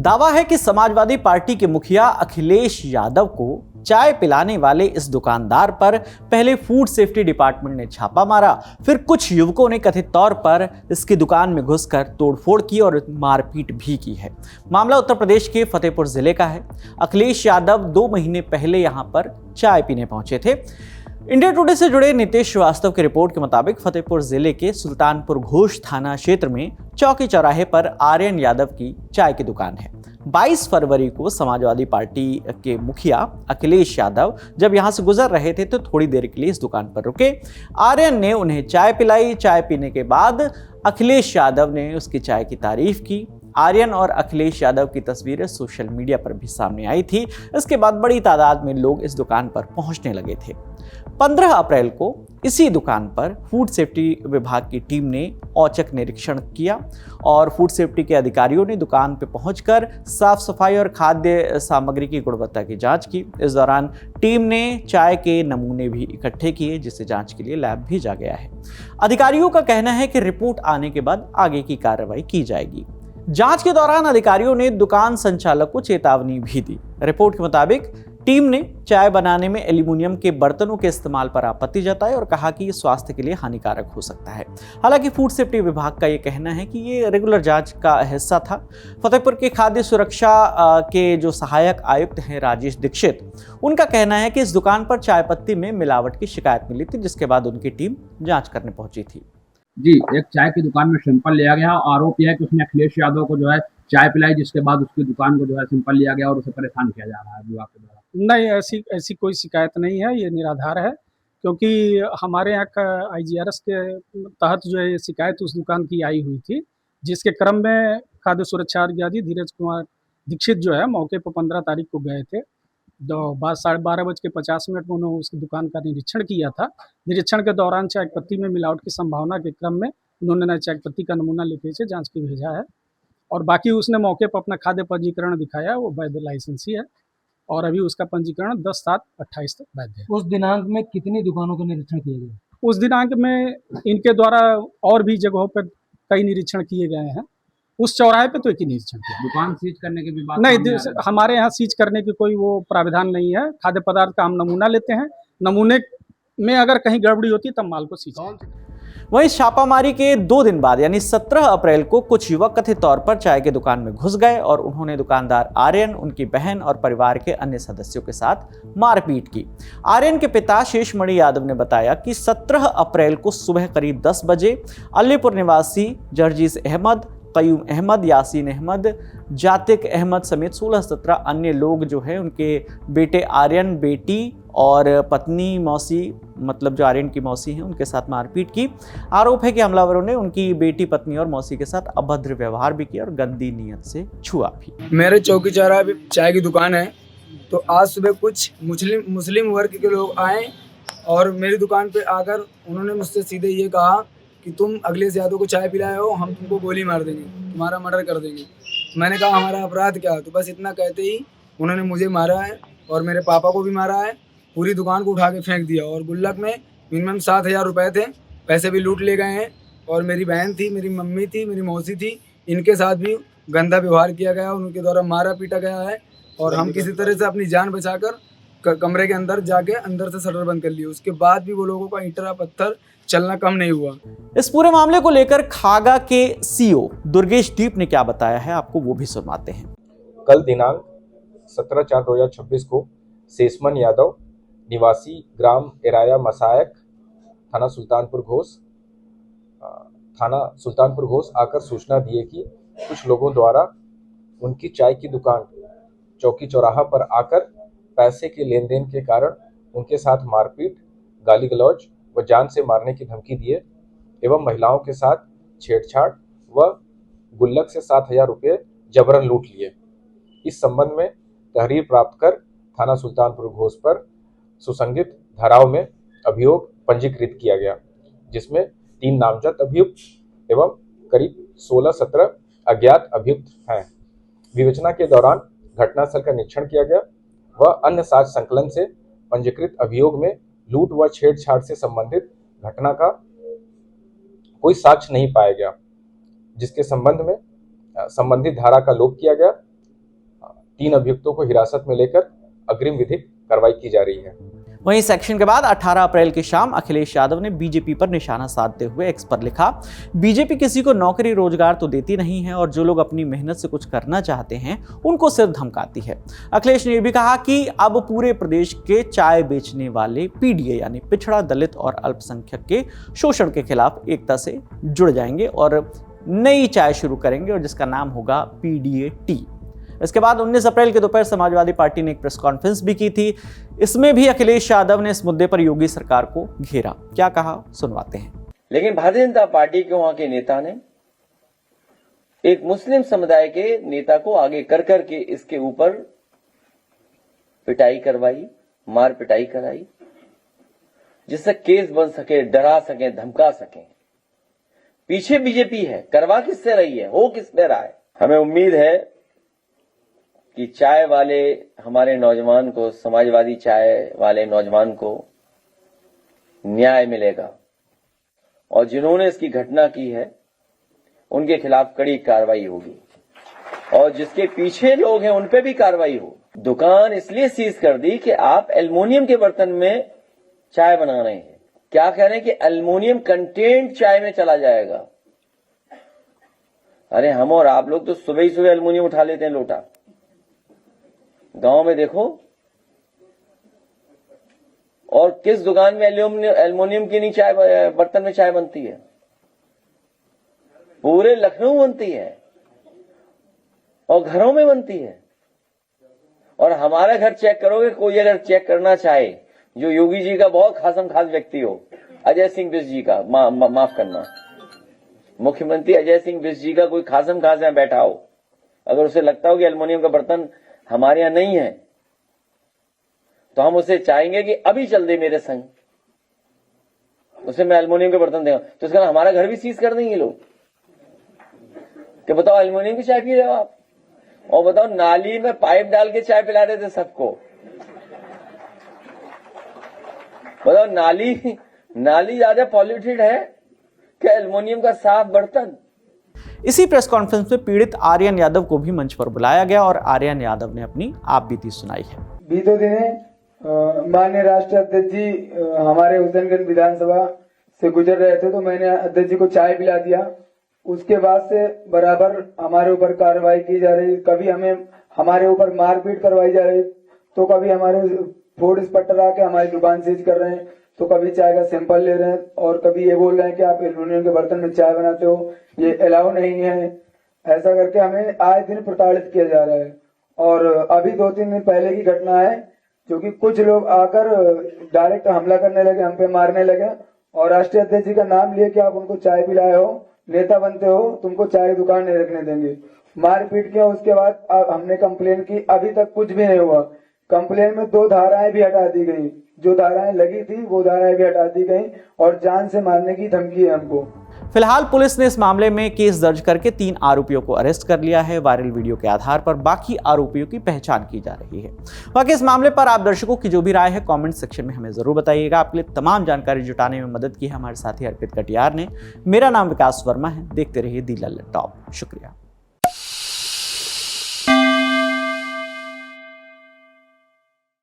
दावा है कि समाजवादी पार्टी के मुखिया अखिलेश यादव को चाय पिलाने वाले इस दुकानदार पर पहले फूड सेफ्टी डिपार्टमेंट ने छापा मारा, फिर कुछ युवकों ने कथित तौर पर इसकी दुकान में घुसकर तोड़फोड़ की और मारपीट भी की है। मामला उत्तर प्रदेश के फतेहपुर जिले का है। अखिलेश यादव 2 महीने पहले यहां पर चाय पीने पहुंचे थे। इंडिया टुडे से जुड़े नितेश श्रीवास्तव की रिपोर्ट के मुताबिक फतेहपुर जिले के सुल्तानपुर घोष थाना क्षेत्र में चौकी चौराहे पर आर्यन यादव की चाय की दुकान है। 22 फरवरी को समाजवादी पार्टी के मुखिया अखिलेश यादव जब यहां से गुजर रहे थे तो थोड़ी देर के लिए इस दुकान पर रुके। आर्यन ने उन्हें चाय पिलाई। चाय पीने के बाद अखिलेश यादव ने उसकी चाय की तारीफ की। आर्यन और अखिलेश यादव की तस्वीरें सोशल मीडिया पर भी सामने आई थी। इसके बाद बड़ी तादाद में लोग इस दुकान पर पहुंचने लगे थे। 15 अप्रैल को इसी दुकान पर फूड सेफ्टी विभाग की टीम ने औचक निरीक्षण किया और फूड सेफ्टी के अधिकारियों ने दुकान पर पहुंचकर साफ सफाई और खाद्य सामग्री की गुणवत्ता की जांच की। इस दौरान टीम ने चाय के नमूने भी इकट्ठे किए, जिसे जांच के लिए लैब भेजा गया है। अधिकारियों का कहना है कि रिपोर्ट आने के बाद आगे की कार्रवाई की जाएगी। जांच के दौरान अधिकारियों ने दुकान संचालक को चेतावनी भी दी। रिपोर्ट के मुताबिक टीम ने चाय बनाने में एल्यूमिनियम के बर्तनों के इस्तेमाल पर आपत्ति जताई और कहा कि ये स्वास्थ्य के लिए हानिकारक हो सकता है। हालांकि फूड सेफ्टी विभाग का ये कहना है कि ये रेगुलर जांच का हिस्सा था। फतेहपुर के खाद्य सुरक्षा के जो सहायक आयुक्त हैं राजेश दीक्षित, उनका कहना है कि इस दुकान पर चाय पत्ती में मिलावट की शिकायत मिली थी, जिसके बाद उनकी टीम जाँच करने पहुंची थी। जी, एक चाय की दुकान में सैंपल लिया गया। आरोप यह है कि उसने अखिलेश यादव को जो है चाय पिलाई, जिसके बाद उसकी दुकान को जो है सैंपल लिया गया और उसे परेशान किया जा रहा है विभाग के द्वारा। नहीं, ऐसी कोई शिकायत नहीं है, ये निराधार है, क्योंकि हमारे यहाँ का IGRS के तहत जो है ये शिकायत उस दुकान की आई हुई थी, जिसके क्रम में खाद्य सुरक्षा अधिकारी धीरज कुमार दीक्षित जो है मौके पर 15 तारीख को गए थे। 12:50 में उन्होंने उसकी दुकान का निरीक्षण किया था। निरीक्षण के दौरान चाय पत्ती में मिलावट की संभावना के क्रम में उन्होंने चाय पत्ती का नमूना लेके इसे जांच के भेजा है और बाकी उसने मौके पर अपना खाद्य पंजीकरण दिखाया, वो वैध लाइसेंसी है और अभी उसका पंजीकरण 10/7/28 तक वैध है। उस दिनांक में कितनी दुकानों का निरीक्षण किया गया? उस दिनांक में इनके द्वारा और भी जगहों पर कई निरीक्षण किए गए हैं। उस चौराहे पे तो एक ही निरीक्षण किया। दुकान सीज करने के भी बात नहीं, हमारे यहाँ सीज करने की कोई वो प्राविधान नहीं है। खाद्य पदार्थ का हम नमूना लेते हैं, नमूने में अगर कहीं गड़बड़ी होती है तब माल को सीज करते हैं। वहीं छापामारी के 2 दिन बाद यानी 17 अप्रैल को कुछ युवक कथित तौर पर चाय की दुकान में घुस गए और उन्होंने दुकानदार आर्यन, उनकी बहन और परिवार के अन्य सदस्यों के साथ मारपीट की। आर्यन के पिता शेषमणि यादव ने बताया कि 17 अप्रैल को सुबह करीब 10 बजे अलीपुर निवासी जर्जीस अहमद, कयूम अहमद, यासीन अहमद, जातिक अहमद समेत 16-17 अन्य लोग जो है उनके बेटे आर्यन, बेटी और पत्नी मौसी, मतलब जो आर्यन की मौसी हैं, उनके साथ मारपीट की। आरोप है कि हमलावरों ने उनकी बेटी, पत्नी और मौसी के साथ अभद्र व्यवहार भी किया और गंदी नीयत से छुआ भी। मेरे चौकी चौराहे पे चाय की दुकान है, तो आज सुबह कुछ मुस्लिम वर्ग के लोग आए और मेरी दुकान पे आकर उन्होंने मुझसे सीधे ये कहा कि तुम अखिलेश यादव को चाय पिलाए हो, हम तुमको गोली मार देंगे, तुम्हारा मर्डर कर देंगे। मैंने कहा हमारा अपराध क्या? तो बस इतना कहते ही उन्होंने मुझे मारा है और मेरे पापा को भी मारा है। पूरी दुकान को उठा के फेंक दिया और गुल्लक में मिनिमम 7,000 रुपये थे, पैसे भी लूट ले गए हैं। और मेरी बहन थी, मेरी मम्मी थी, मेरी मौसी थी, इनके साथ भी गंदा व्यवहार किया गया, उनके द्वारा मारा पीटा गया है और हम किसी तरह से अपनी जान बचाकर कमरे के अंदर जाके अंदर से शटर बंद कर लिए। उसके बाद भी वो लोगों का ईंटा पत्थर चलना कम नहीं हुआ। इस पूरे मामले को लेकर खागा के CEO दुर्गेश दीप ने क्या बताया है, आपको वो भी सुनाते हैं। कल दिनांक 17/4/2026 को शेषमन यादव निवासी ग्राम एराया मसायक थाना सुल्तानपुर घोष आकर सूचना दिए कि कुछ लोगों द्वारा उनकी चाय की दुकान चौकी चौराहा पर आकर पैसे के लेन देन के कारण उनके साथ मारपीट, गाली गलौज व जान से मारने की धमकी दिए एवं महिलाओं के साथ छेड़छाड़ व गुल्लक से 7,000 रुपये जबरन लूट लिए। इस संबंध में तहरीर प्राप्त कर थाना सुल्तानपुर घोष पर सुसंगित धाराओं में अभियोग पंजीकृत किया गया, जिसमें 3 नामजद अभियुक्त एवं करीब 16-17 अज्ञात अभियुक्त हैं। विवेचना के दौरान घटनास्थल का निरीक्षण किया गया व अन्य साक्ष्य संकलन से पंजीकृत अभियोग में लूट व छेड़छाड़ से संबंधित घटना का कोई साक्ष्य नहीं पाया गया, जिसके संबंध में संबंधित धारा का लोप किया गया 3 अभियुक्तों को हिरासत में लेकर अग्रिम विधिक कार्रवाई की जा रही है। वहीं सेक्शन के बाद 18 अप्रैल की शाम अखिलेश यादव ने बीजेपी पर निशाना साधते हुए एक्स पर लिखा, बीजेपी किसी को नौकरी रोजगार तो देती नहीं है और जो लोग अपनी मेहनत से कुछ करना चाहते हैं उनको सिर्फ धमकाती है। अखिलेश ने यह भी कहा कि अब पूरे प्रदेश के चाय बेचने वाले पीडीए यानी पिछड़ा, दलित और अल्पसंख्यक के शोषण के खिलाफ एकता से जुड़ जाएंगे और नई चाय शुरू करेंगे और जिसका नाम होगा पीडीए टी। इसके बाद 19 अप्रैल के दोपहर समाजवादी पार्टी ने एक प्रेस कॉन्फ्रेंस भी की थी। इसमें भी अखिलेश यादव ने इस मुद्दे पर योगी सरकार को घेरा। क्या कहा, सुनवाते हैं। लेकिन भारतीय जनता पार्टी के वहां के नेता ने एक मुस्लिम समुदाय के नेता को आगे कर करके इसके ऊपर पिटाई करवाई, मार पिटाई कराई, जिससे केस बन सके, डरा सके, धमका सके। पीछे बीजेपी है, करवा किससे रही है, हो किस पे रहा है। हमें उम्मीद है कि चाय वाले हमारे नौजवान को, समाजवादी चाय वाले नौजवान को न्याय मिलेगा और जिन्होंने इसकी घटना की है उनके खिलाफ कड़ी कार्रवाई होगी और जिसके पीछे लोग हैं उन पे भी कार्रवाई हो। दुकान इसलिए सीज कर दी कि आप एल्युमिनियम के बर्तन में चाय बना रहे हैं। क्या कह रहे हैं कि एल्युमिनियम कंटेंट चाय में चला जाएगा। अरे हम और आप लोग तो सुबह ही सुबह एल्युमिनियम उठा लेते हैं लोटा। गांव में देखो, और किस दुकान में एल्युमिनियम की नहीं चाय, बर्तन में चाय बनती है। पूरे लखनऊ बनती है और घरों में बनती है। और हमारा घर चेक करोगे, कोई अगर चेक करना चाहे जो योगी जी का बहुत खासम खास व्यक्ति हो, अजय सिंह बिष्ट जी का, माफ करना, मुख्यमंत्री अजय सिंह बिष्ट जी का कोई खासम खास यहाँ बैठा हो, अगर उसे लगता हो कि एल्युमिनियम का बर्तन हमारे यहां नहीं है तो हम उसे चाहेंगे कि अभी चल दे मेरे संग, उसे मैं एल्युमिनियम के बर्तन देगा। तो इसका हमारा घर भी सीज कर देंगे लोग कि बताओ एल्युमिनियम की चाय पी रहे हो आप, और बताओ नाली में पाइप डाल के चाय पिला रहे थे सबको। बताओ नाली ज्यादा पॉल्यूटेड है कि एल्युमिनियम का साफ बर्तन। इसी प्रेस कॉन्फ्रेंस में पीड़ित आर्यन यादव को भी मंच पर बुलाया गया और आर्यन यादव ने अपनी आपबीती सुनाई है। बीते दिन माननीय राष्ट्रीय अध्यक्ष जी हमारे हुसैनगंज विधानसभा से गुजर रहे थे तो मैंने अध्यक्ष जी को चाय पिला दिया। उसके बाद से बराबर हमारे ऊपर कार्रवाई की जा रही, कभी हमारे ऊपर मारपीट करवाई जा रही, तो कभी हमारे फूड इंस्पेक्टर आके हमारी दुकान सीज कर रहे हैं, तो कभी चाय का सैंपल ले रहे हैं और कभी ये बोल रहे हैं कि आप एल्युमिनियम के बर्तन में चाय बनाते हो, ये अलाउ नहीं है। ऐसा करके हमें आए दिन प्रताड़ित किया जा रहा है। और अभी 2-3 दिन पहले की घटना है जो कि कुछ लोग आकर डायरेक्ट हमला करने लगे, हम पे मारने लगे और राष्ट्रीय अध्यक्ष जी का नाम लिए कि आप उनको चाय पिलाए हो, नेता बनते हो, तुमको चाय की दुकान नहीं रखने देंगे। मारपीट किया। उसके बाद हमने कंप्लेन की, अभी तक कुछ भी नहीं हुआ। कंप्लेन में 2 धाराएं भी हटा दी गई, जो धाराएं लगी थी वो धाराएं भी हटा दी गई और जान से मारने की धमकी है हमको। फिलहाल पुलिस ने इस मामले में केस दर्ज करके 3 आरोपियों को अरेस्ट कर लिया है। वायरल वीडियो के आधार पर बाकी आरोपियों की पहचान की जा रही है। बाकी इस मामले पर आप दर्शकों की जो भी राय है कमेंट सेक्शन में हमें जरूर बताइएगा। आपके लिए तमाम जानकारी जुटाने में मदद की है हमारे साथी अर्पित कटियार ने। मेरा नाम विकास वर्मा है। देखते रहिए दी लल्लन टॉप। शुक्रिया।